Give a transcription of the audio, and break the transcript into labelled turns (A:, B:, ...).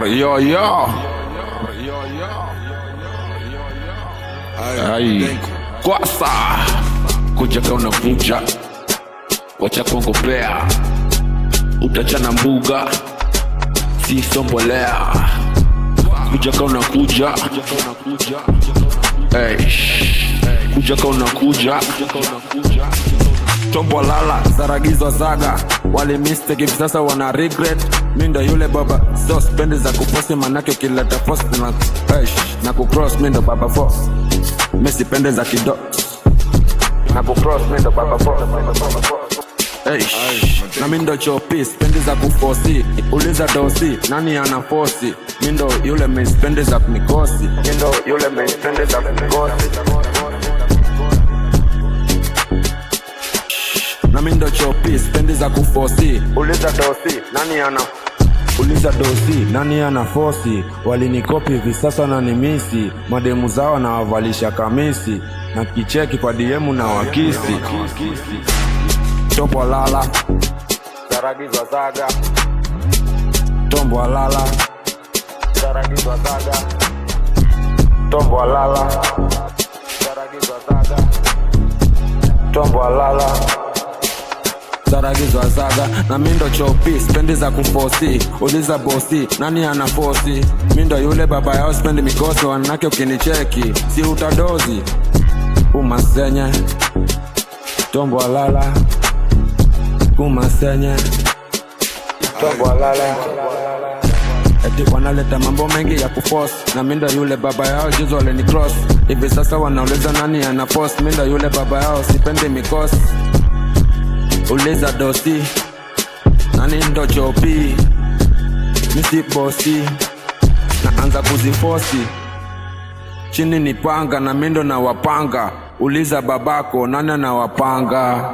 A: Yo, yo. Ai, kwasa kuja kauna vuja, wacha kuongopea, utachana mbuga, si sombolea. Kuja kauna kuja, kuja kauna kuja, tombo lala, saragizwa zaga. Wali mistake hivi sasa wana regret. Mindo yule baba, so spendi za kuposti manake kileta post na kucross. Mindo baba force, mesi pende za kido na kucross. Mindo baba force, na mindo chopi, spendi za kufosi. Uliza dosi, nani ana force? Mindo yule mesi pende za mikosi. Mindo yule mesi pende za mikosi. Na mindo chopi, spendi za kufosi. Uliza dosi, nani ana force? Walinikopi hivi sasa na nimisi. Mademu zao na wavalisha kamisi, na kicheki kwa DM na wakisi. Tombo lala, saragizwa zaga. Tombo lala, saragizwa zaga. Tombo lala, saragizwa zaga. Tombo lala, saragizwa zaga. Na mindo chopi, spendi za kufosi. Uliza bosi, nani ana force? Mindo yule baba yao, spendi mikosi. Wanake ukinicheki, si utadozi. Umasenye, tombo lala, umasenye, tombo lala. Eti wanaleta mambo mengi ya kuforce. Na mindo yule baba yao, juzo wale ni cross. Hivi sasa wanauliza nani ana force? Mindo yule baba yao, sipendi mikosi. Uliza dosi, nani ndo chopi? Misi bosi, naanza kuzifosi. Chini ni panga, na mindo na wapanga. Uliza babako, nani na wapanga?